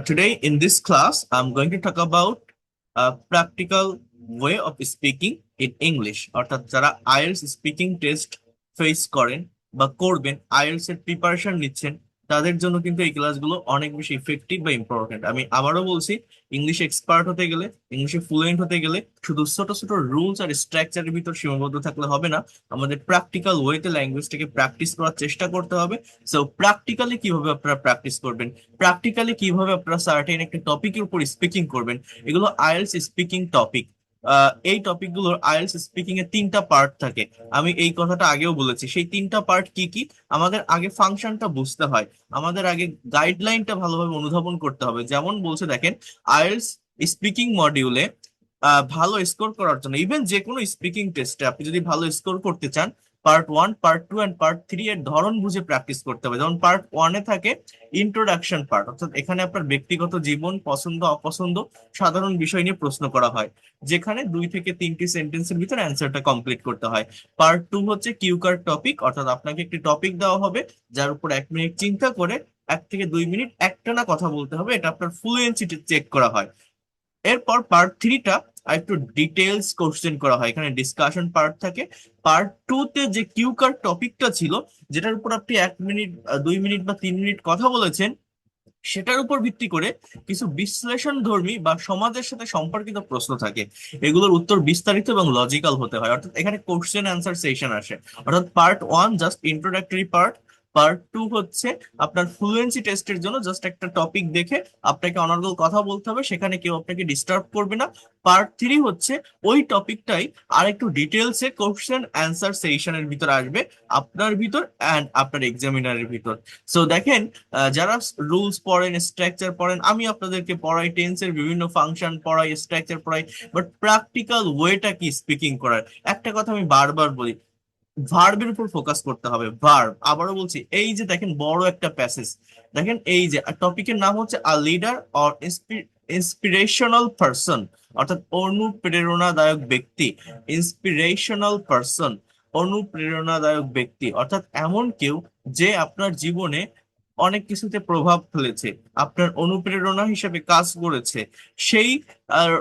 Today in this class, I'm going to talk about a practical way of speaking in English. অর্থাৎ যারা IELTS speaking test face করেন বা করবেন, IELTS এর preparation নিচ্ছেন, তাদের জন্য কিন্তু এই ক্লাসগুলো অনেক বেশি ইফেক্টিভ বা ইম্পর্টেন্ট। আমি আবারও বলছি, ইংলিশ এক্সপার্ট হতে গেলে, ইংলিশে ফ্লুয়েন্ট হতে গেলে শুধু ছোট ছোট রুলস আর স্ট্রাকচারের ভিতর সীমাবদ্ধ থাকলে হবে না। আমাদের প্র্যাকটিক্যাল ওয়েতে ল্যাঙ্গুয়েজটাকে প্র্যাকটিস করার চেষ্টা করতে হবে। সো প্র্যাকটিক্যালি কিভাবে আপনারা প্র্যাকটিস করবেন, প্র্যাকটিক্যালি কিভাবে আপনারা সার্টেন একটা টপিকের উপর স্পিকিং করবেন, এগুলো আইএলটিএস স্পিকিং টপিক। এই টপিক গুলোর আইএলটিএস স্পিকিং এর তিনটা পার্ট থাকে। আমি এই কথাটা আগেও বলেছি, সেই তিনটা পার্ট কি কি। আমাদের আগে ফাংশনটা বুঝতে হয়, আমাদের আগে গাইডলাইনটা ভালোভাবে অনুধাবন করতে হবে। যেমন বলছে দেখেন, আইএলটিএস স্পিকিং মডিউলে ভালো স্কোর করার জন্য, ইভেন যে কোনো স্পিকিং টেস্টে আপনি যদি ভালো স্কোর করতে চান, part one, part two and part three এর ধরন বুঝে প্র্যাকটিস করতে হবে। যেমন পার্ট ওয়ানে থাকে ইন্ট্রোডাকশন পার্ট, অর্থাৎ এখানে আপনার ব্যক্তিগত জীবন, পছন্দ অপছন্দ, সাধারণ বিষয় নিয়ে প্রশ্ন করা হয়, যেখানে 2 থেকে 3টি সেন্টেন্সের ভিতরে অ্যান্সারটা কমপ্লিট করতে হয়। পার্ট টু হচ্ছে কিউ কার্ড টপিক, অর্থাৎ আপনাকে একটি টপিক দেওয়া হবে, যার উপর 1 মিনিট চিন্তা করে 1 থেকে 2 মিনিট একটানা কথা বলতে হবে, এটা আপনার ফ্লুয়েন্সি চেক করা হয়। এরপর পার্ট থ্রিটা আর একটু ডিটেলস কোশ্চেন করা হয়, এখানে ডিসকাশন পার্ট থাকে। পার্ট টু তে যে কিউ কার্ড টপিকটা ছিল, যেটার উপর আপনি 1 মিনিট, 2 মিনিট বা 3 মিনিট কথা বলেছেন, সেটার উপর ভিত্তি করে কিছু বিশ্লেষণ ধর্মী বা সমাজের সাথে সম্পর্কিত প্রশ্ন থাকে। এগুলোর উত্তর বিস্তারিত এবং লজিক্যাল হতে হয়, অর্থাৎ এখানে কোশ্চেন অ্যান্সার সেশন আসে। অর্থাৎ part one just introductory part, part two হচ্ছে আপনার ফ্লুয়েন্সি টেস্টের জন্য জাস্ট একটা টপিক দেখে আপনাকে অনর্গল কথা বলতে হবে, সেখানে কেউ আপনাকে ডিস্টার্ব করবে না। পার্ট থ্রি হচ্ছে ওই টপিকটাই আর একটু ডিটেলসে কোশ্চেন অ্যান্সার সেশনের ভিতর আসবে, আপনার ভিতর অ্যান্ড আপনার এক্সামিনারের ভিতর। সো দেখেন, যারা রুলস পড়েন, স্ট্রাকচার পড়েন, আমি আপনাদেরকে পড়াই, টেন্সের বিভিন্ন ফাংশন পড়াই, স্ট্রাকচার পড়াই, বাট প্র্যাকটিক্যাল ওয়েটা কি স্পিকিং করার, একটা কথা আমি বারবার বলি, ভার্বের উপর ফোকাস করতে হবে। ভার্ব, আবারও বলছি, এই যে দেখেন বড় একটা প্যাসেজ, দেখেন এই যে টপিকের নাম হচ্ছে আ লিডার অর ইন্সপিরেশনাল পারসন, অর্থাৎ অনুপ্রেরণাদায়ক ব্যক্তি। ইন্সপিরেশনাল পারসন, অনুপ্রেরণাদায়ক ব্যক্তি, অর্থাৎ এমন কেউ যে আপনার জীবনে অনেক কিছুতে প্রভাব ফেলেছে, আপনার অনুপ্রেরণা হিসেবে কাজ করেছে, সেই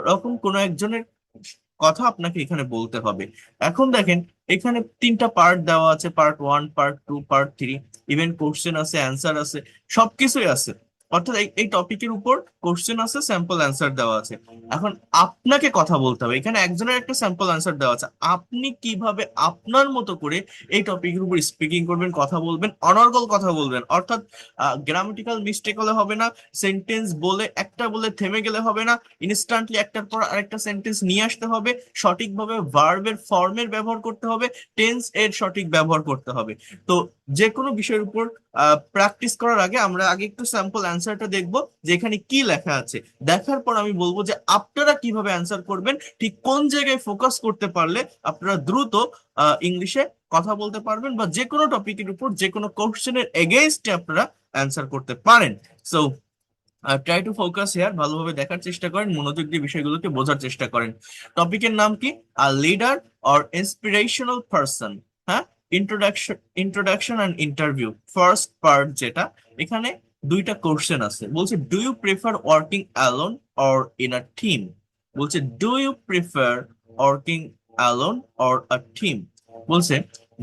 রকম কোনো একজনের কথা আপনাকে এখানে বলতে হবে। এখন দেখেন, এখানে তিনটা পার্ট দেওয়া আছে, part one, part two, part three, even question আছে, অ্যান্সার আছে, সবকিছুই আছে। অর্থাৎ এই টপিকের উপর কোশ্চেন আছে, স্যাম্পল অ্যান্সার দেওয়া আছে। এখন আপনাকে কথা বলতে হবে, এখানে একজনের একটা স্যাম্পল অ্যান্সার দেওয়া আছে, আপনি কিভাবে আপনার মতো করে এই টপিকের উপর স্পিকিং করবেন, কথা বলবেন, অনর্গল কথা বলবেন। অর্থাৎ গ্রামাটিক্যাল মিস্টেক হলে হবে না, সেন্টেন্স বলে একটা বলে থেমে গেলে হবে না, ইনস্ট্যান্টলি একটার পর আরেকটা সেন্টেন্স নিয়ে আসতে হবে, সঠিকভাবে ভার্বের ফর্মের ব্যবহার করতে হবে, টেন্স এর সঠিক ব্যবহার করতে হবে। তো যে কোনো বিষয়ের উপর প্র্যাকটিস করার আগে আমরা আগে একটু স্যাম্পল অ্যান্সারটা দেখবো, যে এখানে কি লেখা আছে। দেখার পর আমি বলবো যে আপনারা কিভাবে অ্যান্সার করবেন, ঠিক কোন জায়গায় ফোকাস করতে পারলে আপনারা দ্রুত ইংলিশে কথা বলতে পারবেন, বা যে কোনো টপিকের উপর যে কোনো কোশ্চেনের এগেইনস্টে আপনারা অ্যান্সার করতে পারেন। So try to focus here, ভালোভাবে দেখার চেষ্টা করেন, মনোযোগ দিয়ে বিষয়গুলোকে বোঝার চেষ্টা করেন। টপিকের নাম কি? A leader or inspirational person. হ্যাঁ, introduction, introduction and interview, first part যেটা, এখানে দুইটা কোশ্চেন আছে। বলছে do you prefer working alone or in a team. বলছে do you prefer working alone or a team. বলছে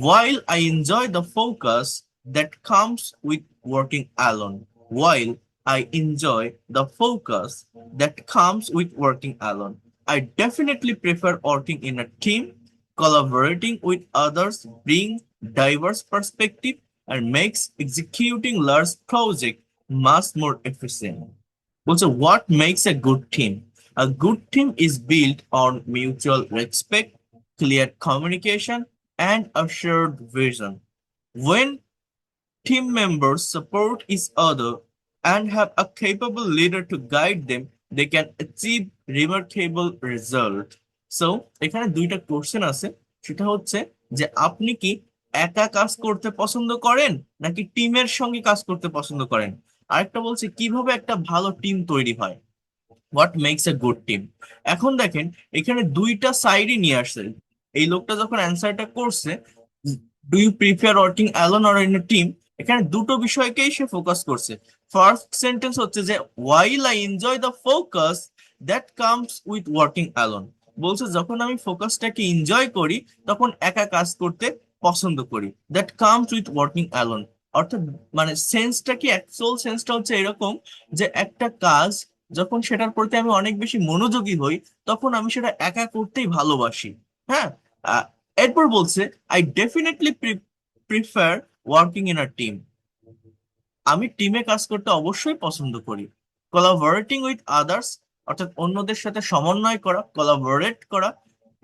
while I enjoy the focus that comes with working alone, while I enjoy the focus that comes with working alone, I definitely prefer working in a team. Collaborating with others bring diverse perspective and makes executing large project much more efficient. Also, what makes a good team? A good team is built on mutual respect, clear communication, and a shared vision. When team members support each other and have a capable leader to guide them, they can achieve remarkable result. So, এখানে দুইটা question আছে, সেটা হচ্ছে যে আপনি কি একা কাজ করতে পছন্দ করেন নাকি টিমের সঙ্গে কাজ করতে পছন্দ করেন। আরেকটা বলছে কিভাবে একটা ভালো টিম তৈরি হয়, what makes a good team. এখন দেখেন, এখানে দুইটা সাইডই নিয়ে আসছে। এই লোকটা যখন অ্যান্সারটা করছে, do you prefer working alone or in a team, এখানে দুটো বিষয়কেই সে ফোকাস করছে। ফার্স্ট সেন্টেন্স হচ্ছে যে while I enjoy the focus that comes with working alone, বলছে যখন আমি ফোকাসটাকে এনজয় করি তখন একা কাজ করতে পছন্দ করি। That comes with working alone, অর্থাৎ মানে সেন্সটা কি, অ্যাকচুয়াল সেন্সটা হচ্ছে এরকম যে একটা কাজ যখন সেটার প্রতি আমি অনেক বেশি মনোযোগী হই তখন আমি সেটা একা করতেই ভালোবাসি। হ্যাঁ, আহ, এরপর বলছে I definitely prefer working in a team, আমি টিমে কাজ করতে অবশ্যই পছন্দ করি। কোলাবোরেটিং উইথ আদার্স, অর্থাৎ অন্যদের সাথে সমন্বয় করা, কোলাবোরেট করা।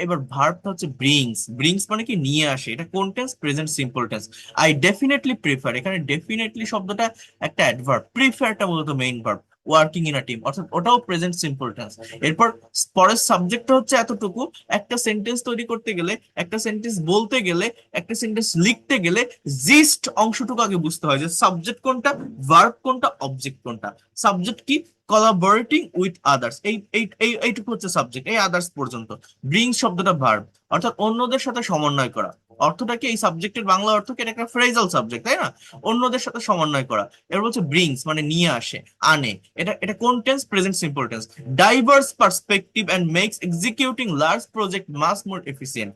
এবার ভার্বটা হচ্ছে ব্রিংস, ব্রিংস মানে কি, নিয়ে আসে। এটা কোন tense? Present simple tense. I definitely prefer, এখানে ডেফিনেটলি শব্দটা একটা অ্যাডভার্ব, প্রিফারটা মূলত main verb. Working in a team অর্থাৎ ওটাও প্রেজেন্ট সিম্পল টেন্স। এরপর পরের সাবজেক্টটা হচ্ছে এতটুকু, একটা সেন্টেন্স তৈরি করতে গেলে, একটা সেন্টেন্স বলতে গেলে, একটা সেন্টেন্স লিখতে গেলে জিস্ট অংশটুকু আগে বুঝতে হয় যে সাবজেক্ট কোনটা, ভার্ব কোনটা, অবজেক্ট কোনটা। সাবজেক্ট কি? কোলাবোরেটিং উইথ আদার্স, এইটুকু হচ্ছে সাবজেক্ট, এই আদার্স পর্যন্ত। ব্রিং শব্দটা ভার্ব, অর্থাৎ অন্যদের সাথে সমন্বয় করা। অর্থটা কি, এই সাবজেক্টের বাংলা অর্থ কি, এটা একটা ফ্রেজাল সাবজেক্ট, তাই না? অন্যদের সাথে সমন্বয় করা। এবার বলছে ব্রিংস মানে নিয়ে আসে, আনে। এটা এটা কোন tense? Present simple tense. Diverse perspective and makes executing large project much more efficient.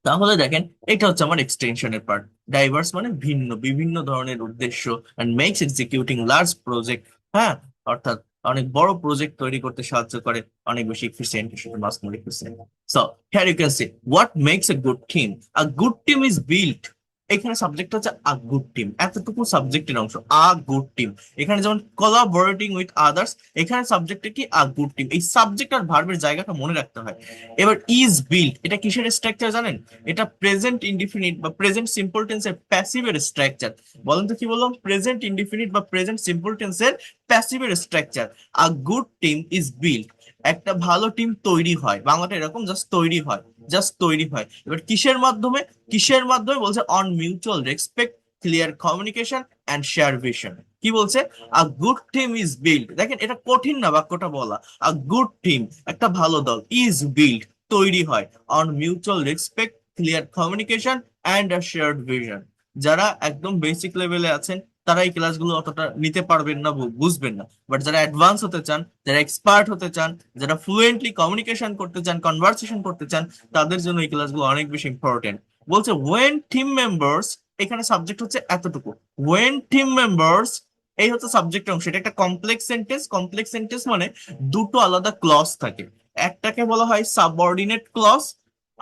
তাহলে দেখেন, এটা হচ্ছে আমার এক্সটেনশনের পার্ট। ডাইভার্স মানে ভিন্ন, বিভিন্ন ধরনের উদ্দেশ্য, and makes executing large project, হ্যাঁ, অর্থাৎ অনেক বড় প্রজেক্ট তৈরি করতে সাহায্য করে, অনেক বেশি efficient, much more efficient. So here you can see what makes a good team. A good team is built, এখানে সাবজেক্ট হচ্ছে আ গুড টিম, এতটুকু সাবজেক্টের অংশ, আ গুড টিম। এখানে যেমন কোলাবোরেটিং উইথ আদার্স, এখানে সাবজেক্টে কি, আ গুড টিম। এই সাবজেক্ট আর ভার্বের জায়গাটা মনে রাখতে হয়। এবার ইজ বিল্ট, এটা কিসের স্ট্রাকচার জানেন? এটা প্রেজেন্ট ইনডিফিনিট বা প্রেজেন্ট সিম্পল টেন্সের প্যাসিভের স্ট্রাকচার। বলেন তো কি বললাম? প্রেজেন্ট ইনডিফিনিট বা প্রেজেন্ট সিম্পল টেন্সের প্যাসিভের structure. A good team is built, একটা ভালো টিম তৈরি হয়, বাংলাটা এরকম, জাস্ট তৈরি হয়, জাস্ট তৈরি হয়। এবার কিসের মাধ্যমে? কিসের মাধ্যমে বলছে? On mutual respect, clear communication and share vision. কি বলছে? আ গুড টিম ইজ বিল্ড, দেখেন এটা কঠিন না বাক্যটা বলা। আ গুড টিম, একটা ভালো দল, ইজ বিল্ড, তৈরি হয়, on mutual respect, clear communication and a shared vision. যারা একদম বেসিক লেভেলে আছেন তারা এই ক্লাসগুলো অতটা নিতে পারবেন না, বুঝবেন না। বাট যারা অ্যাডভান্স হতে চান, যারা এক্সপার্ট হতে চান, যারা ফ্লুয়েন্টলি কমিউনিকেশন করতে চান, কনভারসেশন করতে চান, তাদের জন্য এই ক্লাসগুলো অনেক বেশি ইম্পর্টেন্ট। বলছে ওয়েন টিম মেম্বার্স, এখানে সাবজেক্ট হচ্ছে এতটুকু, ওয়েন টিম মেম্বার্স, এই হচ্ছে সাবজেক্ট অংশ। এটা একটা কমপ্লেক্স সেন্টেন্স। কমপ্লেক্স সেন্টেন্স মানে দুটো আলাদা ক্লজ থাকে, একটাকে বলা হয় সাবঅর্ডিনেট ক্লজ,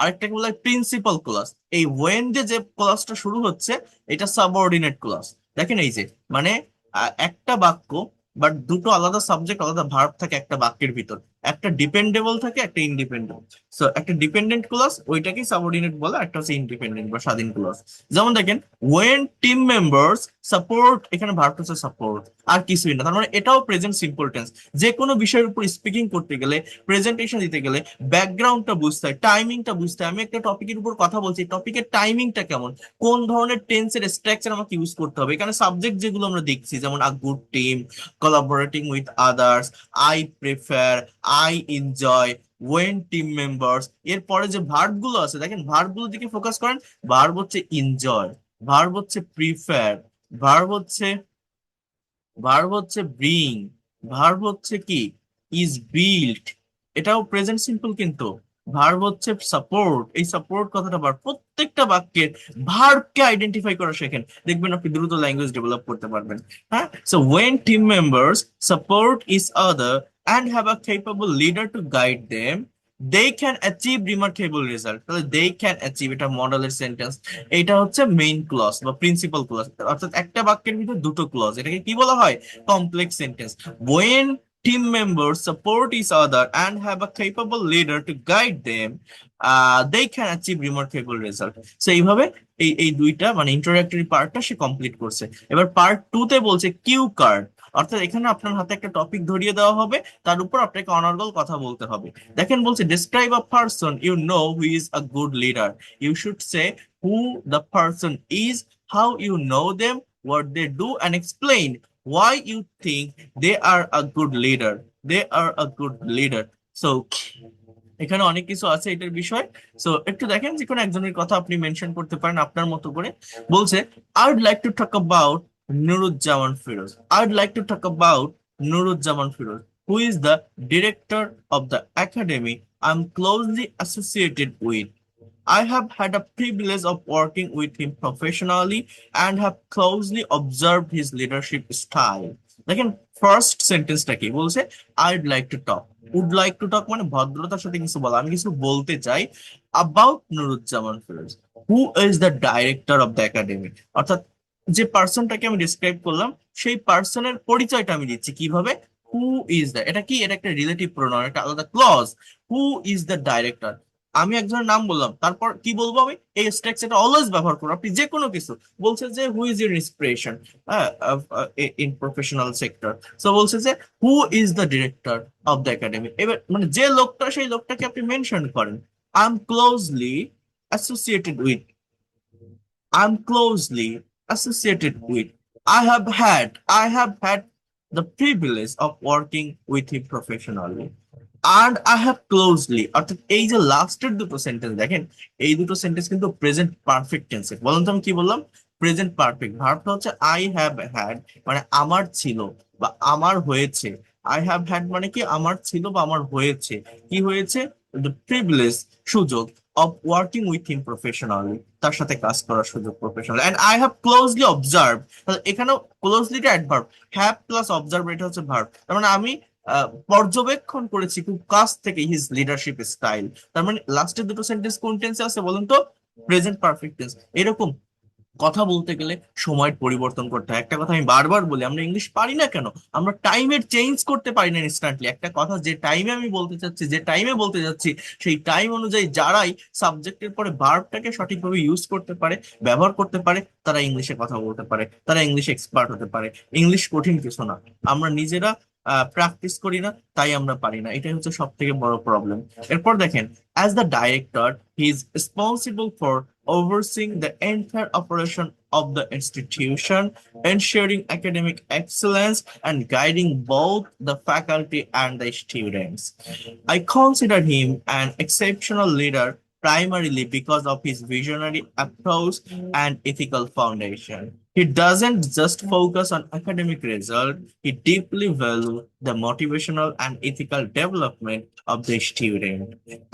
আরেকটাকে বলা হয় প্রিন্সিপাল ক্লজ। এই ওয়েন দিয়ে যে ক্লজটা শুরু হচ্ছে এটা সাবঅর্ডিনেট ক্লজ। দেখেন এই যে মানে একটা বাক্য বাট দুটো আলাদা সাবজেক্ট, আলাদা ভার্ব থাকে একটা বাক্যের ভিতর, একটা ডিপেন্ডেবল থাকে, একটা ইন্ডিপেন্ডেন্ট। সো একটা ডিপেন্ডেন্ট ক্লজ ওইটাকেই সাবঅর্ডিনেট বলে, একটা হচ্ছে ইন্ডিপেন্ডেন্ট বা স্বাধীন ক্লজ। যেমন দেখেন ওয়েন টিম মেম্বার্স সাপোর্ট, এখানে ভার্ব হচ্ছে সাপোর্ট, আর কিছুই না। তার মানে এটাও প্রেজেন্ট সিম্পল টেন্স। যে কোনো বিষয়ের উপর স্পিকিং করতে গেলে, প্রেজেন্টেশন দিতে গেলে ব্যাকগ্রাউন্ডটা বুঝতে হয়, টাইমিংটা বুঝতে হয়। আমি একটা টপিকের উপর কথা বলছি, টপিকের টাইমিংটা কেমন, কোন ধরনের টেন্সের স্ট্রাকচার আমাকে ইউজ করতে হবে। এখানে সাবজেক্ট যেগুলো আমরা দেখছি, যেমন a good team, collaborating with others, I prefer, I enjoy, when team members. এরপরে যে ভার্ব গুলো আছে, দেখেন ভার্ব গুলো দিকে ফোকাস করেন। ভার্ব হচ্ছে এনজয়, ভার্ব হচ্ছে প্রিফার, ভার্ব হচ্ছে ব্রিং, ভার্ব হচ্ছে কি, ইজ বিল্ট, এটাও প্রেজেন্ট সিম্পল কিন্তু। ভার্ব হচ্ছে সাপোর্ট, এই সাপোর্ট কথাটা প্রত্যেকটা বাক্যের ভার্বকে আইডেন্টিফাই করা শেখেন, দেখবেন আপনি দ্রুত ল্যাঙ্গুয়েজ ডেভেলপ করতে পারবেন। হ্যাঁ, so when team members support is other and have a capable leader to guide them, they can achieve remarkable result। তাহলে they can achieve, এটা মডেলের সেন্টেন্স। এটা হচ্ছে মেইন ক্লজ বা প্রিন্সিপাল ক্লজ, অর্থাৎ একটা বাক্যের ভিতরে দুটো ক্লজ, এটাকে কি বলা হয়? Complex sentence. when team members support each other and have a capable leader to guide them, they can achieve remarkable result। So এইভাবে এই দুইটা মানে ইন্ট্রোডাক্টরি পার্টটা সে কমপ্লিট করছে। এবার পার্ট টু তে বলছে কিউ কার্ড, অর্থাৎ এখানে আপনার হাতে একটা টপিক ধরিয়ে দেওয়া হবে, তার উপর আপনাকে অনর্গল কথা বলতে হবে। দেখেন বলছে describe a person you know who is a good leader, you should say who the person is, how you know them, what they do, and explain why you think they are a good leader. They are a good leader. So এখানে অনেক কিছু আছে এটার বিষয়। So একটু দেখেন, যে কোনো একজনের কথা আপনি মেনশন করতে পারেন আপনার মতো করে। বলছে, I'd like to talk about Nuruzzaman Firoz. I'd like to talk about Nuruzzaman Firoz, who is the director of the academy I'm closely associated with. I have had a privilege of working with him professionally and have closely observed his leadership style. দেখেন first সেন্টেন্সটা কি বলছে, I'd like to talk. Would like to talk মানে ভদ্রতার সাথে কিছু বলা, আমি কিছু বলতে চাই about Nuruzzaman Firoz, who is the director of the academy. অর্থাৎ যে পার্সনটাকে আমি ডিসক্রাইব করলাম, সেই পার্সনের পরিচয়টা আমি দিচ্ছি কিভাবে, হু ইজ দ্য, এটা কি, এটা একটা রিলেটিভ প্রোনাউন, একটা আলাদা clause. Who is the director, আমি একজনের নাম বললাম, তারপর কি বলবো আমি, এই স্ট্রাকচারটা অলওয়েজ ব্যবহার করো আপনি যে কোনো কিছু। বলছে যে who is your inspiration in professional sector, so বলছে যে who is the director of the academy. এবার মানে যে লোকটা, সেই লোকটাকে আপনি মেনশন করেন। I am closely associated with, I'm closely associated with. I have had the privilege of working with him professionally. And I have closely, অর্থাৎ এই যে লাস্টের দুটো সেন্টেন্স দেখেন, এই দুটো সেন্টেন্স কিন্তু প্রেজেন্ট পারফেক্ট টেন্সে। বলুন তো আমি কি বললাম, প্রেজেন্ট পারফেক্ট। ভার্বটা হচ্ছে আই হ্যাভ হ্যাড, মানে আমার ছিল বা আমার হয়েছে। আই হ্যাভ হ্যাড মানে কি, আমার ছিল বা আমার হয়েছে। কি হয়েছে, দ্য প্রিভিলেজ, সুযোগ, of working with him professionally, তার সাথে কাজ করার সুযোগ professional. And I have closely observe, এখানেও ক্লোজলিটা অ্যাডভার্ব, হ্যাভ প্লাস অবজার্ভ এটা হচ্ছে ভার্ব। তার মানে আমি পর্যবেক্ষণ করেছি খুব কাছ থেকে হিজ লিডারশিপ স্টাইল। তার মানে লাস্টের দুটো সেন্টেন্স কোন টেন্সে আছে বলুন তো, প্রেজেন্ট পারফেক্ট টেন্স। এরকম কথা বলতে গেলে সময়ের পরিবর্তন করতে হয়। একটা কথা আমি বারবার বলি, আমরা ইংলিশ পারি না কেন, আমরা টাইমের চেঞ্জ করতে পারি না ইনস্ট্যান্টলি। একটা কথা যে টাইমে আমি বলতে চাচ্ছি, যে টাইমে বলতে যাচ্ছি, সেই টাইম অনুযায়ী যারাই সাবজেক্টের পরে ভার্বটাকে সঠিকভাবে ইউজ করতে পারে, ব্যবহার করতে পারে, তারা ইংলিশে কথা বলতে পারে, তারা ইংলিশ এক্সপার্ট হতে পারে। ইংলিশ কঠিন কিছু না, আমরা নিজেরা প্র্যাকটিস করি না, তাই আমরা পারি না। এটাই হচ্ছে সব থেকে বড় প্রবলেম। এরপর দেখেন, as the director he is responsible for overseeing the entire operation of the institution, ensuring academic excellence, and guiding both the faculty and the students. I consider him an exceptional leader primarily because of his visionary approach and ethical foundation. He doesn't just focus on academic result, he deeply values the motivational and ethical development of the student,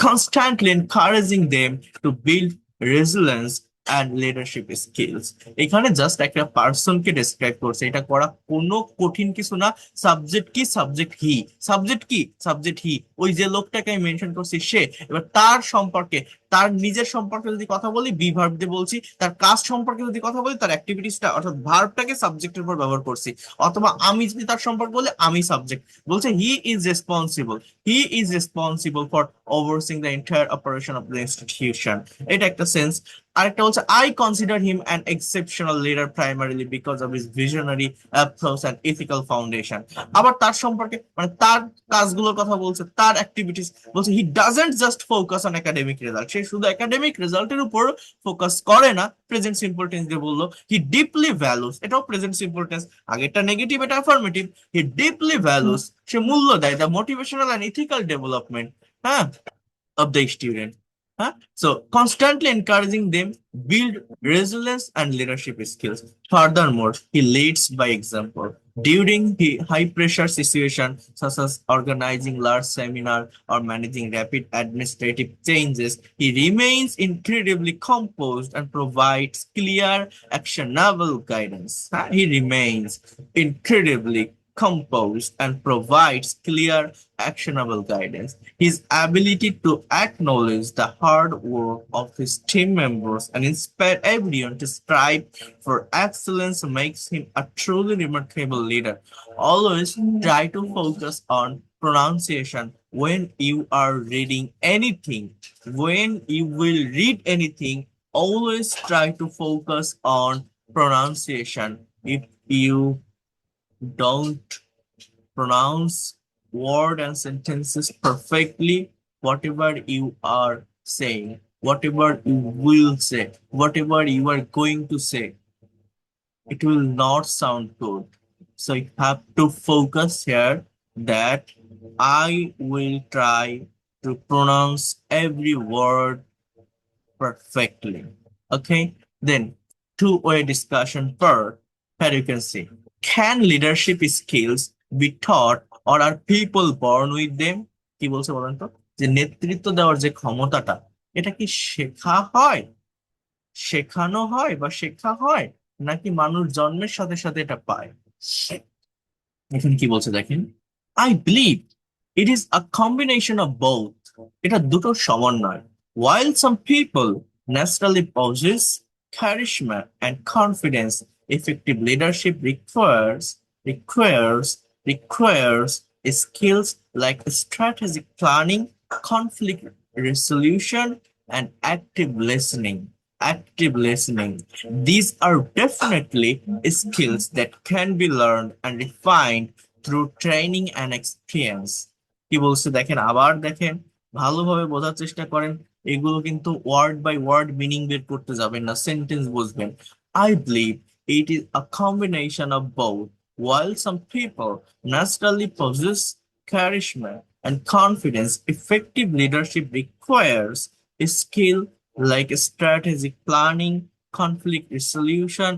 constantly encouraging them to build resilience and leadership skills. এখানে just একটা পার্সনকে describe করছে, এটা করা কোনো কঠিন কিছু না। Subject কি, সাবজেক্ট হি। সাবজেক্ট কি, সাবজেক্ট হি। ওই যে লোকটাকে আমি মেনশন করছি সে। এবার তার সম্পর্কে, তার নিজের সম্পর্কে যদি কথা বলি, বি ভার্ব দিয়ে বলছি। তার কাজ সম্পর্কে যদি কথা বলি, তার অ্যাক্টিভিটিসটা অর্থাৎ ভার্বটাকে সাবজেক্টের উপর ব্যবহার করছি। অথবা আমি যদি তার সম্পর্কে বলি, আমি সাবজেক্ট। বলছে he is responsible, he is responsible for overseeing the entire operation of the institution, এটা একটা সেন্স। আরেকটা হচ্ছে, I consider him an exceptional leader primarily because of his visionary approach and ethical foundation. আবার তার সম্পর্কে মানে তার কাজগুলোর কথা বলছে, তার অ্যাক্টিভিটিস বলছে, he doesn't just focus on academic result, সে শুধু একাডেমিক রেজাল্টের উপর ফোকাস করে না। প্রেজেন্ট সিম্পল টেন্স দিয়ে বললো, হি ডিপলি ভ্যালুস, এটাও প্রেজেন্ট সিম্পল টেন্স, আগেরটা নেগেটিভ, এটা অ্যাফার্মেটিভ। হি ডিপলি ভ্যালুস, সে মূল্য দেয় the motivational and ethical development, হ্যাঁ, of the student. Huh? So constantly encouraging them build resilience and leadership skills. Furthermore, he leads by example. During the high pressure situation such as organizing large seminar or managing rapid administrative changes, he remains incredibly composed and provides clear, actionable guidance. He remains incredibly composed and provides clear, actionable guidance. His ability to acknowledge the hard work of his team members and inspire everyone to strive for excellence makes him a truly remarkable leader. Always try to focus on pronunciation when you are reading anything. When you will read anything, always try to focus on pronunciation. If you don't pronounce word and sentences perfectly, whatever you are saying, whatever you will say, whatever you are going to say, it will not sound good. So you have to focus here that I will try to pronounce every word perfectly. Okay, then two-way discussion part, where you can see, can leadership skills be taught or are people born with them? কি বলছে বলেন তো, যে নেতৃত্ব দেওয়ার যে ক্ষমতাটা, এটা কি শেখা হয়, শেখানো হয় বা শেখা হয়, নাকি মানুষ জন্মের সাথে সাথে এটা পায়? এখন কি বলছে দেখেন, I believe it is a combination of both. এটা দুটোর সমন্বয়। While some people naturally possess charisma and confidence, effective leadership requires requires skills like strategic planning, conflict resolution, and active listening. Active listening. These are definitely skills that can be learned and refined through training and experience. কি বলছে দেখেন, আবার দেখেন, ভালোভাবে বোঝার চেষ্টা করেন। এগুলো কিন্তু ওয়ার্ড বাই ওয়ার্ড মিনিং বের করতে যাবেন না, সেন্টেন্স বুঝবেন। I believe it is a combination of both. While some people naturally possess charisma and confidence, effective leadership requires a skill like strategic planning, conflict resolution,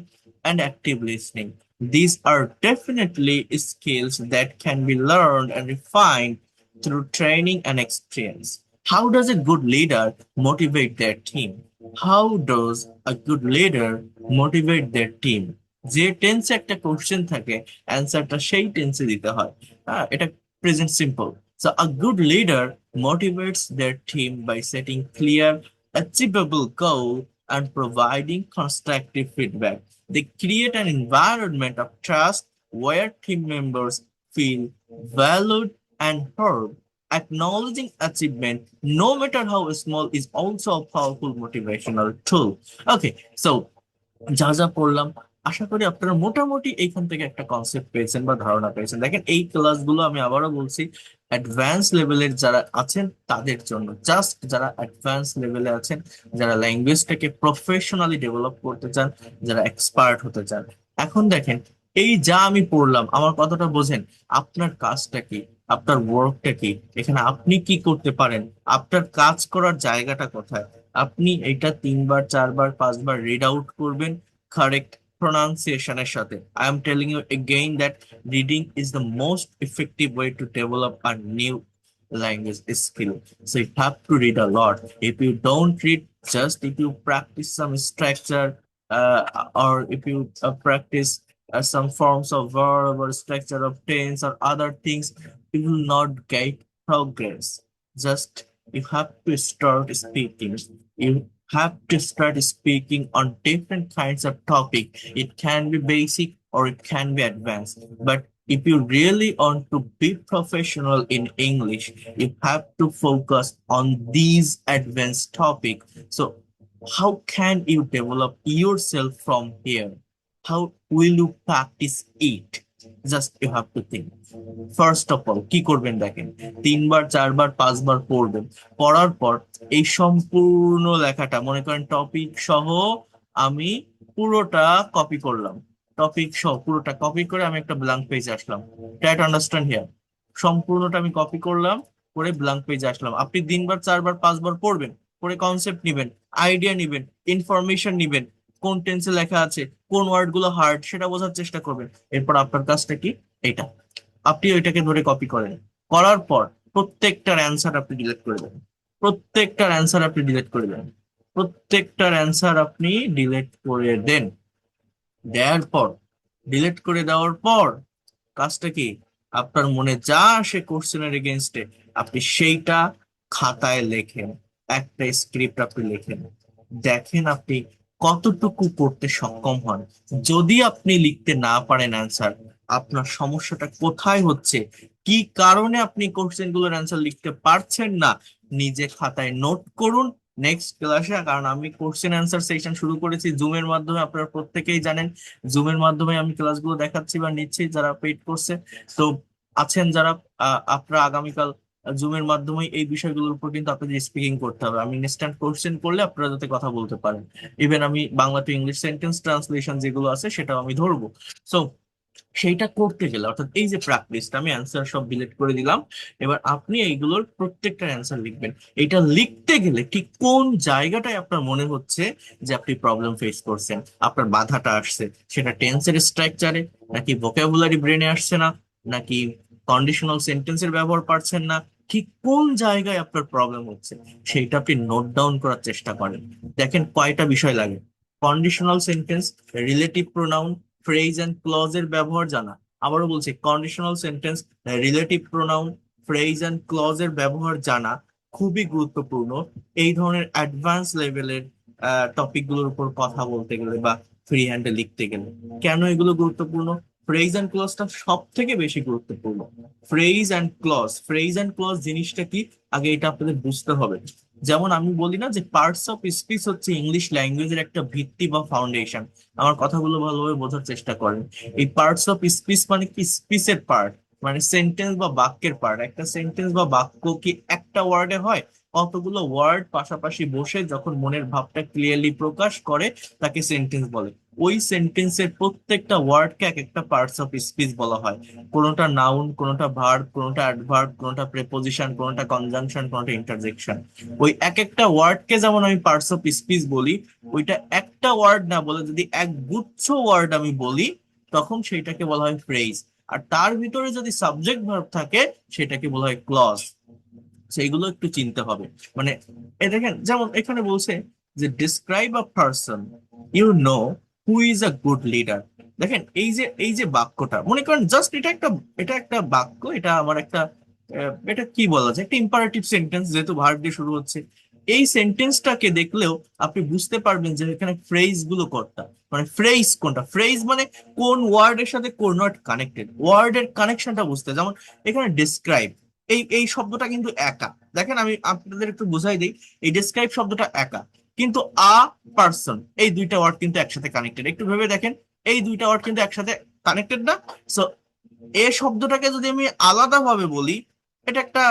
and active listening. These are definitely skills that can be learned and refined through training and experience. How does a good leader motivate their team? How does a good leader motivate their team? যে টেন্সে একটা question থাকে, অ্যান্সারটা সেই টেন্সে দিতে হয়। হ্যাঁ, এটা present simple. So a good leader motivates their team by setting clear, achievable goals and providing constructive feedback. They create an environment of trust where team members feel valued and heard. Acknowledging achievement, no matter how small, is also a powerful motivational tool. Okay, so যা যা পড়লাম, আশা করি আপনারা মোটামুটি এইখান থেকে একটা concept পেয়েছেন বা ধারণা পেয়েছেন। দেখেন, এই ক্লাসগুলো আমি আবারও বলছি, অ্যাডভান্স লেভেলের যারা আছেন তাদের জন্য, জাস্ট যারা অ্যাডভান্স লেভেলে আছেন, যারা ল্যাঙ্গুয়েজটাকে প্রফেশনালি ডেভেলপ করতে চান, যারা এক্সপার্ট হতে চান। এখন দেখেন, এই যা আমি পড়লাম, আমার কথাটা বোঝেন, আপনার কাজটা কি, আপনার ওয়ার্কটা কি, এখানে আপনি কি করতে পারেন, আপনার কাজ করার জায়গাটা কোথায়? আপনি এটা 3 বার 4 বার 5 বার রিড আউট করবেন কারেক্ট প্রনাউন্সিয়েশনের সাথে। I am telling you again that reading is the most effective way to develop a new language skill. So you have to read a lot. If you don't read, just if you practice some structure, or if you practice some forms of verb or structure of tense or other things, you will not get progress. Just you have to start speaking. You have to start speaking on different kinds of topic. It can be basic or it can be advanced. But if you really want to be professional in English, you have to focus on these advanced topics. So how can you develop yourself from here? How will you practice it? Just you have to think. First of all কি করবেন দেখেন, 3 বার 4 বার 5 বার পড়বেন। পড়ার পর এই সম্পূর্ণ লেখাটা, মনে করেন টপিক সহ আমি পুরোটা কপি করলাম, টপিক সহ পুরোটা কপি করে আমি একটা ব্ল্যাঙ্ক পেজে আসলাম। Try to understand here. সম্পূর্ণটা আমি কপি করলাম, করে ব্ল্যাঙ্ক পেজে আসলাম। আপনি 3 বার 4 বার 5 বার পড়বেন, পড়ে কনসেপ্ট নিবেন, আইডিয়া নিবেন, ইনফরমেশন নিবেন, কোন টেন্সে লেখা আছে, কোন ওয়ার্ড গুলো হার্ড, সেটা বোঝার চেষ্টা করবেন। এরপর আপনার কাজটা কি, এটা আপনি ওইটাকে ধরে কপি করেন। করার পর প্রত্যেকটার অ্যান্সার আপনি ডিলিট করে দেবেন, প্রত্যেকটার অ্যান্সার আপনি ডিলিট করে দেবেন, প্রত্যেকটার অ্যান্সার আপনি ডিলিট করে দেন। দেওয়ার পর, ডিলিট করে দেওয়ার পর কাজটা কি, আপনার মনে যা আসে কোশ্চেনের এগেনস্টে আপনি সেইটা খাতায় লেখেন, একটা স্ক্রিপ্ট আপনি লেখেন। দেখেন আপনি কতটুকু করতে সক্ষম হন। যদি আপনি লিখতে না পারেন অ্যান্সার, আপনার সমস্যাটা কোথায় হচ্ছে, কি কারণে আপনি কোশ্চেন গুলোর অ্যান্সার লিখতে পারছেন না, নিজে খাতায় নোট করুন। নেক্সট ক্লাসে, কারণ আমি কোশ্চেন অ্যান্সার সেশন শুরু করেছি জুমের মাধ্যমে, আপনারা প্রত্যেকেই জানেন জুমের মাধ্যমে আমি ক্লাসগুলো দেখাচ্ছি বা নিচ্ছি যারা পেইড করছে। তো আছেন যারা, আপনারা আগামীকাল জুমের মাধ্যমে এই বিষয়গুলোর উপর কিন্তু আপনাদের স্পিকিং করতে হবে। আমি ইনস্ট্যান্ট কোশ্চেন করলে আপনারা যাতে কথা বলতে পারেন, ইভেন আমি Bangla to English sentence translation যেগুলো আছে সেটাও আমি ধরবো। সো সেইটা করতে গেলে অর্থাৎ এই যে প্র্যাকটিসটা, আমি অ্যান্সার সব ডিলিট করে দিলাম। এবার আপনি এইগুলোর প্রত্যেকটা অ্যান্সার লিখবেন। এটা লিখতে গেলে ঠিক কোন জায়গাটায় আপনার মনে হচ্ছে যে আপনি প্রবলেম ফেস করছেন, আপনার বাধাটা আসছে, সেটা টেন্সের স্ট্রাকচারে, নাকি ভোকাবুলারি ব্রেনে আসছে না, নাকি কন্ডিশনাল সেন্টেন্সের ব্যবহার পারছেন না, ঠিক কোন জায়গায় আপনার প্রবলেম হচ্ছে সেইটা আপনি নোট ডাউন করার চেষ্টা করেন। দেখেন কয়টা বিষয় লাগে: conditional sentence, relative pronoun, phrase and clause এর ব্যবহার জানা। আবারও বলছি, conditional sentence, relative pronoun, phrase and clause এর ব্যবহার জানা খুবই গুরুত্বপূর্ণ এই ধরনের অ্যাডভান্স লেভেলের টপিক গুলোর উপর কথা বলতে গেলে বা ফ্রি হ্যান্ডে লিখতে গেলে। কেন এগুলো গুরুত্বপূর্ণ? ফ্রেজ অ্যান্ড ক্লজটা সব থেকে বেশি গুরুত্বপূর্ণ। ফ্রেজ অ্যান্ড ক্লজ জিনিসটা কি, আগে এটা আপনাদের বুঝতে হবে। যেমন আমি বলি না যে পার্টস অফ স্পিচ হচ্ছে ইংলিশ ল্যাঙ্গুয়েজের একটা ভিত্তি বা ফাউন্ডেশন। আমার কথাগুলো ভালোভাবে বোঝার চেষ্টা করেন। এই পার্টস অফ স্পিচ মানে কি? স্পিচের পার্ট মানে সেন্টেন্স বা বাক্যের পার্ট। একটা সেন্টেন্স বা বাক্য কি একটা ওয়ার্ডে হয়? কতগুলো ওয়ার্ড পাশাপাশি বসে যখন মনের ভাবটা ক্লিয়ারলি প্রকাশ করে তাকে সেন্টেন্স বলে। ওই সেন্টেন্সের প্রত্যেকটা ওয়ার্ডকে এক একটা পার্টস অফ স্পিচ বলা হয়। কোনোটা নাউন, কোনোটা ভার্ব, কোনোটা অ্যাডভার্ব, কোনোটা প্রেপোজিশন, কোনোটা কনজাংশন, কোনোটা ইন্টারজেকশন। ওই এক একটা ওয়ার্ডকে যেমন আমি পার্টস অফ স্পিচ বলি, ওইটা একটা ওয়ার্ড না বলে যদি এক গুচ্ছ ওয়ার্ড আমি বলি, তখন সেইটাকে বলা হয় ফ্রেজ। আর তার ভিতরে যদি সাবজেক্ট ভার্ব থাকে, সেটাকে বলা হয় ক্লজ। সেইগুলো একটু চিনতে হবে। মানে এ দেখেন, যেমন এখানে বলছে যে describe a person you know who is a good leader. দেখেন এই যে বাক্যটা মনে করেন জাস্ট এটা একটা বাক্য, এটা আমার একটা এটা কি বলা যায়, একটা ইম্পারেটিভ সেন্টেন্স, যেহেতু ভার্ব দিয়ে শুরু হচ্ছে। এই সেন্টেন্সটাকে দেখলেও আপনি বুঝতে পারবেন যে এখানে ফ্রেজ গুলো কোনটা, মানে ফ্রেজ কোনটা, ফ্রেজ মানে কোন ওয়ার্ডের সাথে কোন ওয়ার্ড কানেক্টেড, ওয়ার্ডের কানেকশনটা বুঝতে। যেমন এখানে ডিসক্রাইব, এই শব্দটা কিন্তু একা। দেখেন আমি আপনাদের একটু বুঝাই দিই, এই ডেসক্রাইব শব্দটা একা, কিন্তু আ পার্সন এই দুইটা ওয়ার্ড কিন্তু একসাথে কানেক্টেড। একটু ভেবে দেখেন, এই দুইটা ওয়ার্ড কিন্তু একসাথে কানেক্টেড না? সো এ শব্দটাকে যদি আমি আলাদা ভাবে বলি, এটা একটা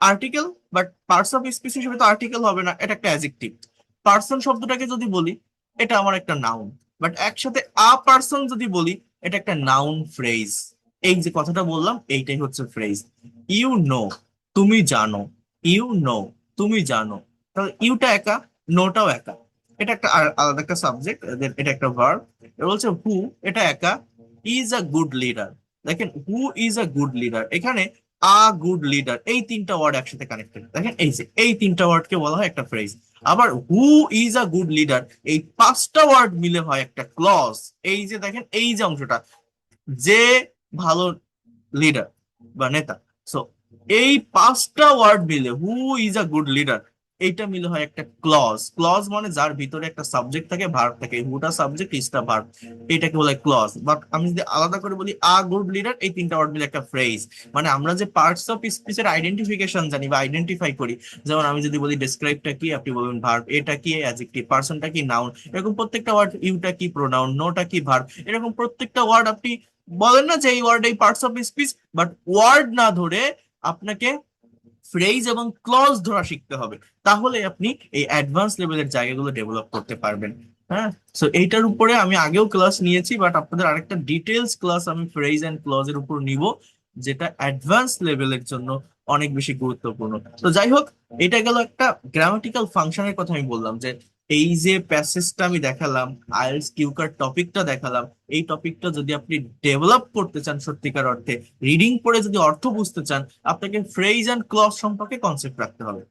article, but parts of speech হিসেবে তো আর্টিকেল হবে না, এটা একটা অ্যাডজেক্টিভ। পার্সন শব্দটাকে যদি বলি, এটা আমার একটা নাউন, বাট একসাথে আ পার্সন যদি বলি, এটা একটা নাউন ফ্রেজ। এই যে কথাটা বললাম, এইটাই হচ্ছে ফ্রেজ। ইউ নো, তুমি জানো। ইউ নো, তুমি জানো। তাহলে ইউটা একা, নোটাও একা। এটা একটা আলাদা একটা সাবজেক্ট, এটা একটা ভার্ব। এটা বলছে হু, এটা একা। Is a good leader. দেখেন who is a good leader, এখানে আ গুড লিডার, এই তিনটা ওয়ার্ড একসাথে কানেক্টেড। দেখেন এই যে এই তিনটা ওয়ার্ডকে বলা হয় একটা ফ্রেজ। আবার হু ইজ আ গুড লিডার, এই পাঁচটা ওয়ার্ড মিলে হয় একটা ক্লজ। এই যে দেখেন এই যে অংশটা, যে ভালো লিডার বা নেতা। সো এই পাঁচটা ওয়ার্ড মিলে হু ইজ আ গুড লিডার, এইটা মিলে হয় একটা ক্লজ। ক্লজ মানে যার ভিতরে একটা সাবজেক্ট থাকে, ভার্ব থাকে। হুটা সাবজেক্ট, ইজটা ভার্ব, এটাকে বলে ক্লজ। বাট আমি যদি আলাদা করে বলি আ গুড লিডার, এই তিনটা ওয়ার্ড মিলে একটা ফ্রেজ। মানে আমরা যে পার্টস অফ স্পিচের আইডেন্টিফিকেশন জানি বা আইডেন্টিফাই করি, যেমন আমি যদি বলি ডেসক্রাইবটা কি, আপনি বলবেন ভার্ব, এটা কি অ্যাডজেক্টিভ, পার্সনটা কি নাউন, এরকম প্রত্যেকটা ওয়ার্ড, ইউটা কি প্রোনাউন, নোটা কি ভার্ব, এরকম প্রত্যেকটা ওয়ার্ড আপনি বলেন না যে এই ওয়ার্ড, এই parts of speech, but word না ধরে আপনাকে ফ্রেজ এবং ক্লজ ধরা শিখতে হবে। তাহলে আপনি এই অ্যাডভান্স লেভেলের জায়গাগুলো ডেভেলপ করতে পারবেন। হ্যাঁ, সো এইটার উপরে আমি আগেও ক্লাস নিয়েছি, বাট আপনাদের আরেকটা ডিটেলস ক্লাস আমি ফ্রেজ এন্ড ক্লজ এর উপর নিব, যেটা অ্যাডভান্স লেভেলের জন্য অনেক বেশি গুরুত্বপূর্ণ। তো যাই হোক, এটা গেল একটা গ্রামাটিক্যাল ফাংশনের কথা। আমি বললাম যে এই যে প্যাসেজটা আমি দেখালাম, আইএলটিএস কিউকার টপিকটা দেখালাম, এই টপিকটা যদি আপনি ডেভেলপ করতে চান সত্যিকার অর্থে, রিডিং পড়ে যদি অর্থ বুঝতে চান, আপনাকে ফ্রেজ এন্ড ক্লজ সম্পর্কে কনসেপ্ট রাখতে হবে।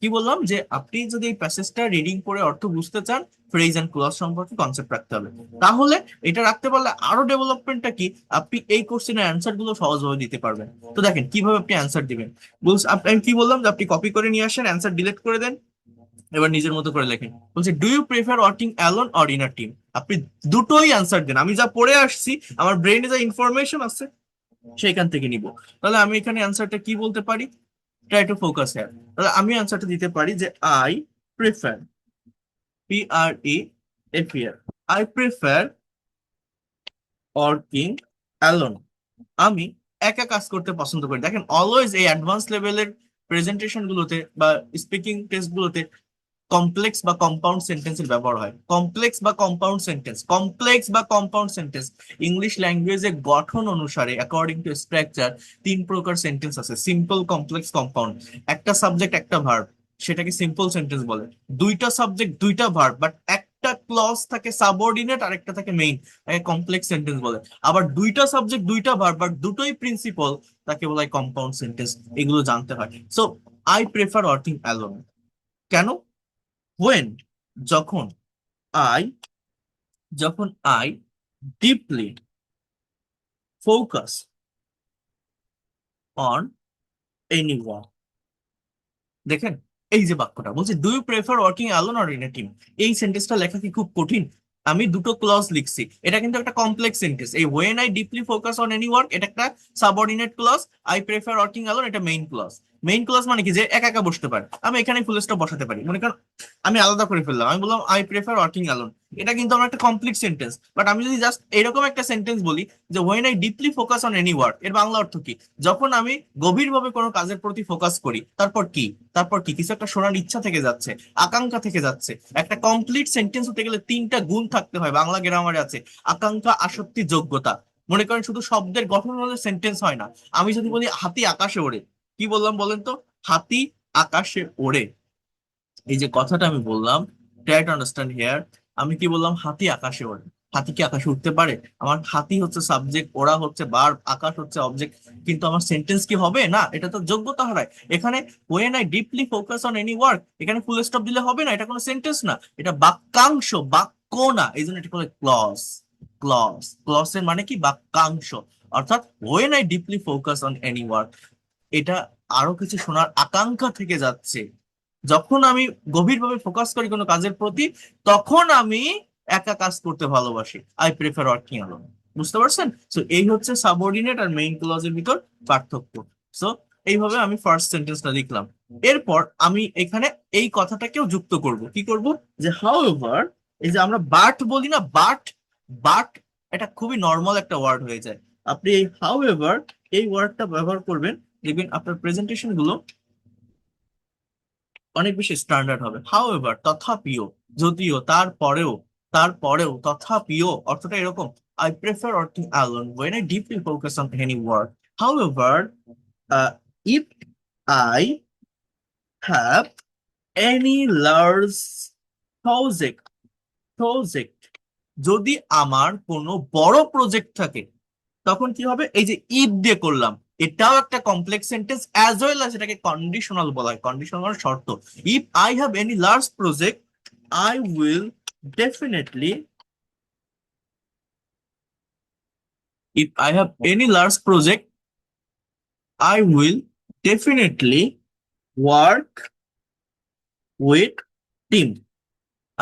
কি বললাম, যে আপনি যদি এই প্যাসেজটা রিডিং পড়ে অর্থ বুঝতে চান, ফ্রেজ এন্ড ক্লজ সম্পর্কে কনসেপ্ট রাখতে হবে। তাহলে এটা রাখতে পারলে আরো ডেভেলপমেন্টটা কি, আপনি এই কোশ্চেনের অ্যান্সার গুলো সহজভাবে দিতে পারবেন। তো দেখেন কিভাবে আপনি অ্যান্সার দিবেন। আমি কি বললাম, যে আপনি কপি করে নিয়ে আসেন, অ্যান্সার ডিলিট করে দেন, এবার নিজের মতো করে লেখেন। বলছে do you prefer working alone or in a team. আপনি দুটোই অ্যান্সার দেন, আমি যা পড়ে আসছি, আমার ব্রেনে যা ইনফরমেশন আছে সেখান থেকে নিব। তাহলে আমি এখানে অ্যান্সারটা কি বলতে পারি, ট্রাই টু ফোকাস হিয়ার। তাহলে আমি অ্যান্সারটা দিতে পারি যে I prefer, PREFAR, I prefer working alone. আমি একা কাজ করতে পছন্দ করি। দেখেন অলওয়েজ এই অ্যাডভান্স লেভেলের প্রেজেন্টেশন গুলোতে বা স্পিকিং টেস্ট গুলোতে কমপ্লেক্স বা কম্পাউন্ড সেন্টেন্সের ব্যবহার হয়। কমপ্লেক্স বা কম্পাউন্ড সেন্টেন্স, কমপ্লেক্স বা কম্পাউন্ড সেন্টেন্স, ইংলিশ ল্যাঙ্গুয়েজের গঠন অনুসারে অ্যাকর্ডিং টু স্ট্রাকচার 3 প্রকার সেন্টেন্স আছে: সিম্পল, কমপ্লেক্স, কম্পাউন্ড। একটা সাবজেক্ট একটা ভার্ব, সেটাকে সিম্পল সেন্টেন্স বলে। দুইটা সাবজেক্ট দুইটা ভার্ব, বাট একটা ক্লজ থাকে সাবঅর্ডিনেট আর একটা থাকে মেইন, তাকে কমপ্লেক্স সেন্টেন্স বলে। আবার দুইটা সাবজেক্ট দুইটা ভার্ব, বাট দুটোই প্রিন্সিপাল, তাকে বলা হয় কম্পাউন্ড সেন্টেন্স। এগুলো জানতে হয়। So I prefer working alone. কেন? when, যখন, I, যখন I deeply focus on anyone। দেখেন, এই যে বাক্যটা বলছে, do you prefer working alone or in a team, এই সেন্টেন্সটা লেখা কি খুব কঠিন? আমি দুটো ক্লজ লিখছি, এটা কিন্তু একটা কমপ্লেক্স সেন্টেন্স। এই when I deeply focus on any work, এটা একটা subordinate clause. I prefer working alone, এটা মেইন ক্লজ। মেইন ক্লজ মানে কি, যে একা একা বসতে পারে। আমি এখানে ফুল স্টপ বসাতে পারি, মনে করেন আমি আলাদা করে ফেললাম, আমি বললাম আই প্রেফার ওয়ার্কিং অ্যালোন। এটা কিন্তু আমার একটা কমপ্লিট সেন্টেন্স। বাট আমি যদি জাস্ট এরকম একটা সেন্টেন্স বলি যে when I deeply focus on any work, এর বাংলা অর্থ কি? যখন আমি গভীরভাবে কোনো কাজের প্রতি ফোকাস করি, তারপর কি? তারপর কি? কিছু একটা শোনার ইচ্ছা থেকে যাচ্ছে, আকাঙ্ক্ষা থেকে যাচ্ছে। একটা কমপ্লিট সেন্টেন্স হতে গেলে 3টা গুণ থাকতে হয়, বাংলা গ্রামারে আছে: আকাঙ্ক্ষা, আসক্তি, যোগ্যতা। মনে করেন শুধু শব্দের গঠন হলে সেন্টেন্স হয় না। আমি যদি বলি হাতি আকাশে ওড়ে, কি বললাম বলেন তো? হাতি আকাশে ওড়ে। এই যে কথাটা আমি বললাম, ট্রাই টু আন্ডারস্ট্যান্ড হিয়ার। আমি কি বললাম? হাতি আকাশে ওড়ে। হাতি কি আকাশে উঠতে পারে? আমার হাতি হচ্ছে সাবজেক্ট, ওরা হচ্ছে ভার্ব, আকাশ হচ্ছে অবজেক্ট। কিন্তু আমার সেন্টেন্স কি হবে? না, এটা তো যোগ্যতা হারায়। এখানে when I deeply focus on any work, এখানে ফুল স্টপ দিলে হবে না, এটা কোনো সেন্টেন্স না, এটা বাক্যাংশ, বাক্য না। এই জন্য এটা বলে ক্লজ। ক্লজ, ক্লজ এর মানে কি? বাক্যাংশ। অর্থাৎ when I deeply focus on any work, এটা আরো কিছু শোনার আকাঙ্ক্ষা থেকে যাচ্ছে। যখন আমি গভীরভাবে ফোকাস করি কোনো কাজের প্রতি, তখন আমি একা কাজ করতে ভালোবাসি। I prefer working alone. বুঝতে পারছেন? সো এই হচ্ছে সাবঅর্ডিনেট আর মেইন ক্লজের ভিতর পার্থক্য। সো এইভাবে আমি ফার্স্ট সেন্টেন্সটা লিখলাম। এরপর আমি এখানে এই কথাটাকেও যুক্ত করব। কি করব? যে হাউ এভার, এই যে আমরা বাট বলি না, বাট, বাট এটা খুবই নর্মাল একটা ওয়ার্ড হয়ে যায়। আপনি এই হাউ এভার, এই ওয়ার্ডটা ব্যবহার করবেন, দেখবেন আপনার প্রেজেন্টেশন গুলো অনেক বেশি স্ট্যান্ডার্ড হবে। হাউএভার, তথাপিও, যদিও, তারপরেও, তারপরেও, তথাপিও অর্থটা এরকম: I prefer working alone when I deeply focus on any work. However, if I have any large project, project, যদি আমার কোনো বড় প্রজেক্ট থাকে, তখন কি হবে? এই যে ইফ দিয়ে করলাম, এটাও একটা complex sentence, as well as এটাকে কন্ডিশনাল বলা হয়। কন্ডিশনাল মানে শর্ত। If I have any large project, I will definitely, if I have any large project, I will definitely work with team,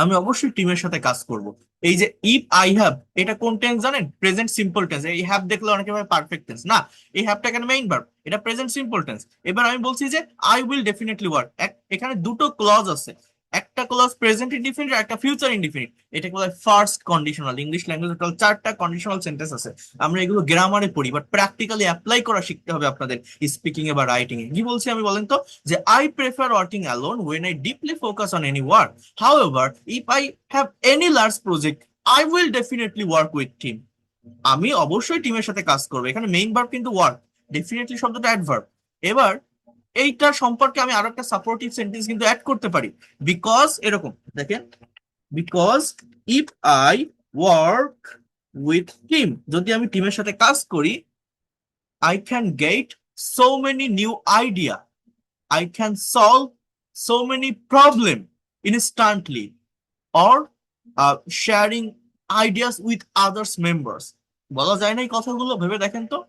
আমি অবশ্যই টিমের সাথে কাজ করব। এই যে ইফ আই হ্যাভ, এটা কোন টেন্স জানেন? Present simple tense. এই হ্যাভ দেখলে অনেকে ভাবে পারফেক্ট টেন্স, না, এই হ্যাভটা এখানে মেইন ভার্ব, এটা প্রেজেন্ট সিম্পল টেন্স। এবার আমি বলছি যে আই উইল ডেফিনেটলি ওয়ার্ক, এখানে দুটো ক্লজ আছে, একটা ক্লজ প্রেজেন্ট ইনডিফিনিট আর একটা ফিউচার ইনডিফিনিট। এটাকে বলা হয় ফার্স্ট কন্ডিশনাল। ইংলিশ ল্যাঙ্গুয়েজে টোটাল 4টা কন্ডিশনাল সেন্টেন্স আছে। আমরা এগুলো গ্রামারে পড়ি, বাট প্র্যাকটিক্যালি অ্যাপ্লাই করা শিখতে হবে আপনাদের স্পিকিং এ বা রাইটিং এ। কি বলছি আমি বলেন তো? যে I prefer working alone when I deeply focus on any work. However, if I have any large project, I will definitely work with team. আমি অবশ্যই টিমের সাথে কাজ করবো। এখানে মেইন ভার্ব কিন্তু ওয়ার্ক, ডেফিনেটলি শব্দটা অ্যাডভার্ব। এবার এইটা সম্পর্কে আমি আরো একটা সাপোর্টিভ সেন্টেন্স কিন্তু অ্যাড করতে পারি। বিকজ, এরকম দেখেন, because if I work with team, যদি আমি টিমের সাথে কাজ করি, I can get so many new idea, I can solve so many problems instantly, or sharing ideas with others members. বলা যায় না এই কথাগুলো? ভেবে দেখেন তো,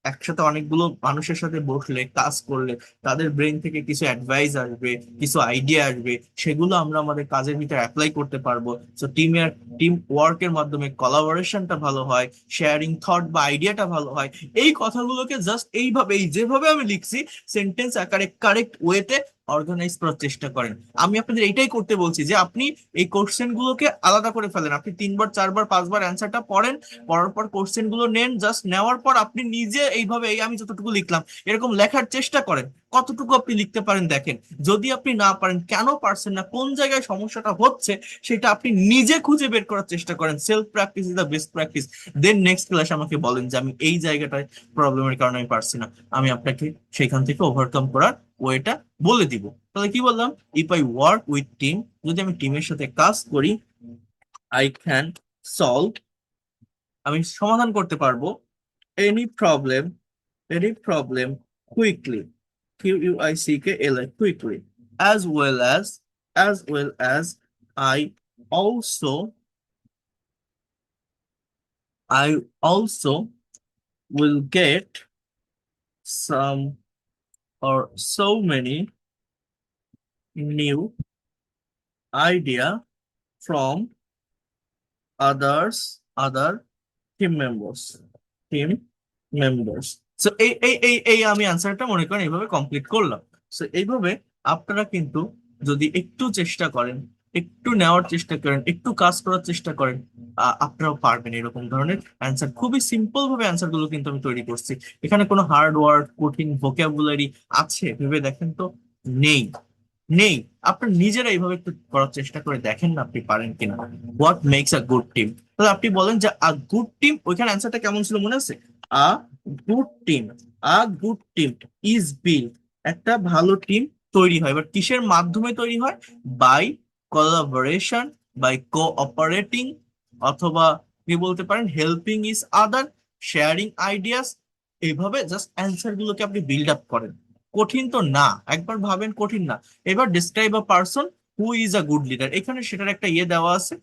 একসাথে অনেকগুলো মানুষের সাথে বসলে কাজ করলে তাদের ব্রেন থেকে কিছু অ্যাডভাইস আসবে, কিছু আইডিয়া আসবে, সেগুলো আমরা আমাদের কাজের ভিতরে অ্যাপ্লাই করতে পারবো। সো টিম ওয়ার্কের মাধ্যমে কোলাবোরেশনটা ভালো হয়, শেয়ারিং থট বা আইডিয়াটা ভালো হয়। এই কথাগুলোকে জাস্ট এইভাবে, যেভাবে আমি লিখছি সেন্টেন্স আকারে কারেক্ট ওয়েতে অর্গানাইজ করার চেষ্টা করেন। আমি আপনাদের এটাই করতে বলছি যে আপনি এই কোশ্চেন গুলোকে আলাদা করে ফেলেন। আপনি 3 বার 4 বার 5 বার অ্যান্সারটা পড়েন, পড়ার পর কোশ্চেন গুলো নেন, জাস্ট নেওয়ার পর আপনি নিজে এইভাবে এই আমি যতটুকু লিখলাম এরকম লেখার চেষ্টা করেন। কতটুকু আপনি লিখতে পারেন দেখেন। যদি আপনি না পারেন, কেন পারছেন না, কোন জায়গায় সমস্যাটা হচ্ছে, সেটা আপনি নিজে খুঁজে বের করার চেষ্টা করেন। Self practice is the best practice. Then next ক্লাসে আমাকে বলেন যে আমি এই জায়গাটায় প্রবলেমের কারণে আমি পারছি না, আমি আপনাকে সেখান থেকে ওভারকাম করার ওয়েটা বলে দিব। তাহলে কি বললাম, if I work with team, যদি আমি টিমের সাথে কাজ করি, আই ক্যান সলভ, আমি সমাধান করতে পারবো, any problem, any problem quickly, QUICKLI, quickly, as well as as well as I also I also will get some or so many new idea from other team members, team members. So এই আমি আনসারটা মনে করেন এইভাবে complete করলাম। So এইভাবে আপনারা কিন্তু যদি একটু চেষ্টা করেন, একটু নেওয়ার চেষ্টা করেন, একটু কাজ করার চেষ্টা করেন, আপনারাও পারবেন এরকম ধরনের অ্যান্সার। খুবই সিম্পল ভাবে অ্যান্সার গুলো কিন্তু আমি তৈরি করছি। এখানে কোনো হার্ড ওয়ার্ড, কঠিন ভোকাবুলারি আছে ভেবে দেখেন তো? নেই, নেই। আপনার নিজেরা এইভাবে একটু করার চেষ্টা করে দেখেন না আপনি পারেন কিনা। What makes a good team, তাহলে আপনি বলেন যে আ গুড টিম, ওইখানে অ্যান্সারটা কেমন ছিল মনে আছে? আ good team, a good team is build, একটা ভালো টিম তৈরি হয়, বাট কিসের মাধ্যমে তৈরি হয়? বাই কোলাবোরেশন, বাই কোঅপারেটিং, অথবা কি বলতে পারেন helping is other, sharing ideas. এইভাবে জাস্ট অ্যান্সার গুলোকে আপনি বিল্ড আপ করেন। কঠিন তো না, একবার ভাবেন কঠিন না। এবার describe a person who is a good leader, এখানে সেটার একটা ইয়ে দেওয়া আছে,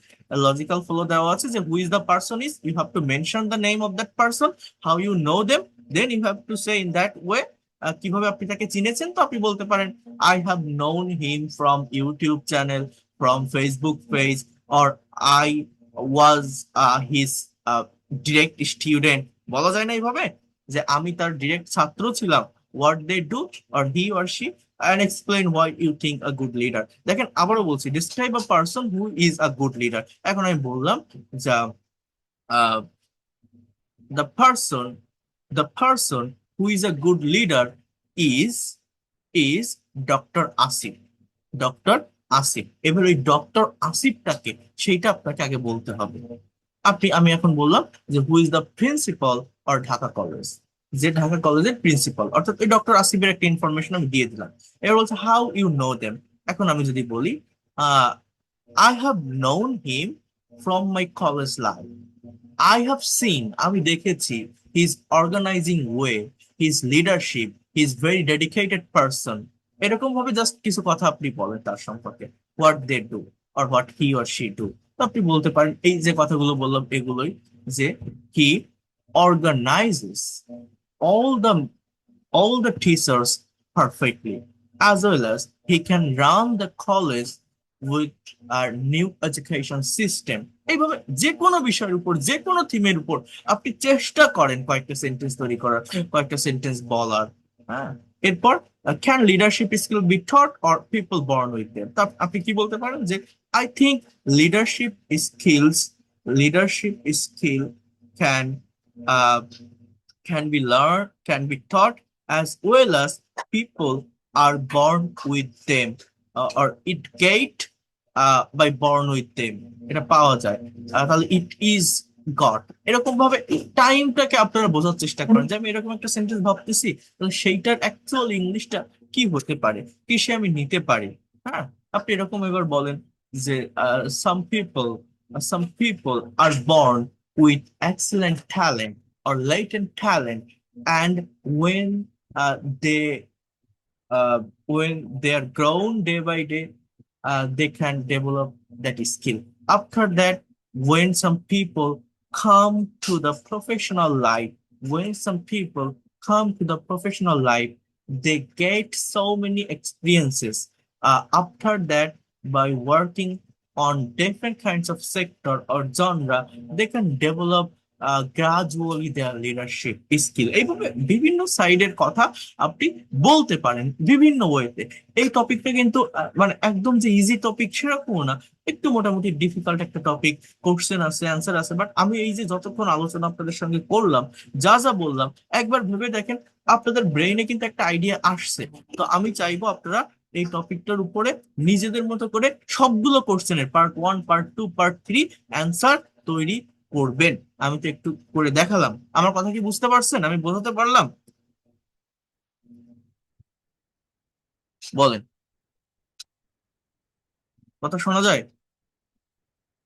লজিক্যাল ফ্লো দেওয়া আছে যে who is the person is, you have to mention the name of that person, how you know them, then you have to say in that way কিভাবে আপনি তাকে চিনেছেন। তো আপনি বলতে পারেন I have known him from YouTube channel, from Facebook page, or I was his direct student. বলা যায় না এইভাবে যে আমি তার ডিরেক্ট ছাত্র ছিলাম, what they do, or he or she, and explain why you think a good leader। দেখেন আবারও বলছি, describe a person who is a good leader। এখন আমি বললাম যে আহ, the person who is a good leader is doctor Asif, doctor Asif. এবার ওই doctor আসিফটাকে, সেইটা আপনাকে আগে বলতে হবে। আমি এখন বললাম যে who is the principal or Dhaka college, যে ঢাকা কলেজের প্রিন্সিপাল, অর্থাৎ এই ডক্টর আসিফের একটা ইনফরমেশন আমি দিয়ে দিলাম। এবার বলছে হাউ ইউ নো দেম। এখন আমি যদি বলি ah I have known him from my college life, I have seen, আমি দেখেছি, his organising way, his leadership, his very dedicated person. এরকম ভাবে জাস্ট কিছু কথা আপনি বলেন তার সম্পর্কে, what they do or what he or she do. তো আপনি বলতে পারেন এই যে কথাগুলো বললাম এগুলোই, যে হি organizes all the all the teachers perfectly, as well as he can run the college with our new education system। এইভাবে যে কোনো বিষয়ের উপর, যে কোনো থিমের উপর আপনি চেষ্টা করেন কয়েকটা সেন্টেন্স তৈরি করার, কয়েকটা সেন্টেন্স বলার। হ্যাঁ, এরপর can leadership skill B taught or people born with them. তা আপনি কি বলতে পারেন যে I think leadership skills, leadership skill can can be learned, can be taught, as well as people are born with them, or it get by born with them, এটা পাওয়া যায়। তাহলে ইট ইজ গড। এরকম ভাবে টাইমটাকে আপনারা বোঝার চেষ্টা করেন যে আমি এরকম একটা সেন্টেন্স ভাবতেছি, তাহলে সেইটার অ্যাকচুয়াল ইংলিশটা কি হতে পারে, কিসে আমি নিতে পারি। হ্যাঁ, আপনি এরকম এবার বলেন যে some people are born with excellent talent or latent talent, and they when they are grown day by day, they can develop that skill. After that, when some people come to the professional life, when some people come to the professional life, they get so many experiences. After that, by working on different kinds of sector or genre, they can develop gradually their leadership skill, এইভাবে বিভিন্ন সাইডের কথা আপনি বলতে পারেন বিভিন্ন ওয়েতে। এই টপিকটা কিন্তু মানে একদম যে ইজি টপিক সেরকমও না, একটু মোটামুটি ডিফিকাল্ট একটা টপিক। কোশ্চেন আছে, অ্যান্সার আছে, বাট আমি এই যে যতক্ষণ আলোচনা আপনাদের সঙ্গে করলাম, যা যা বললাম, একবার ভেবে দেখেন আপনাদের ব্রেইনে কিন্তু একটা আইডিয়া আসছে। তো আমি চাইবো আপনারা এই টপিকটার উপরে নিজেদের মতো করে সবগুলো কোশ্চেনের পার্ট 1, পার্ট 2, পার্ট 3 অ্যান্সার তৈরি করবেন। আমি তো একটু করে দেখালাম, আমার কথা কি বুঝতে পারছেন? আমি বোঝাতে পারলাম? বলেন, কথা শোনা যায়?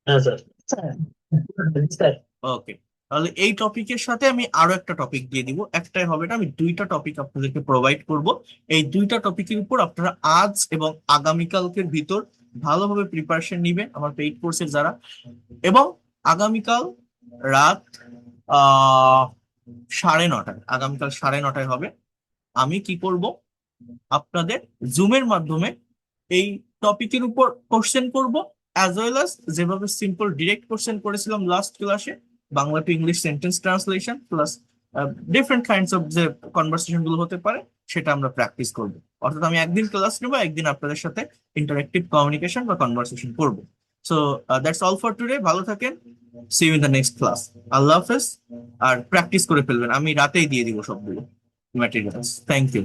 হ্যাঁ স্যার। স্যার। ওকে, তাহলে এই টপিকের সাথে আমি আরো একটা টপিক দিয়ে দিব, একটাই হবে না, আমি দুইটা টপিক আপনাদেরকে প্রোভাইড করব। এই দুইটা টপিকের উপর আপনারা আজ এবং আগামীকালকের ভিতর ভালোভাবে প্রিপারেশন নিবেন, আমার পেইড কোর্সের যারা। এবং আগামীকাল রাত 9:30, আগামীকাল 9:30 হবে, আমি কি করব, আপনাদের জুমের মাধ্যমে এই টপিকের উপর কোশ্চেন করব, অ্যাজ ওয়েল অ্যাজ যেভাবে সিম্পল ডিরেক্ট কোশ্চেন করেছিলাম লাস্ট ক্লাসে, Bangla to English sentence translation plus different kinds of যে কনভারসেশন গুলো হতে পারে, সেটা আমরা প্র্যাকটিস করব। অর্থাৎ আমি একদিন ক্লাস নেবো, একদিন আপনাদের সাথে ইন্টারেক্টিভ কমিউনিকেশন বা কনভারসেশন করব। So that's all for today, ভালো থাকেন, see you in the next class. আল্লাহ হাফেজ। আর প্র্যাকটিস করে ফেলবেন, আমি রাতেই দিয়ে দিব সবগুলো ম্যাটেরিয়ালস। Thank you.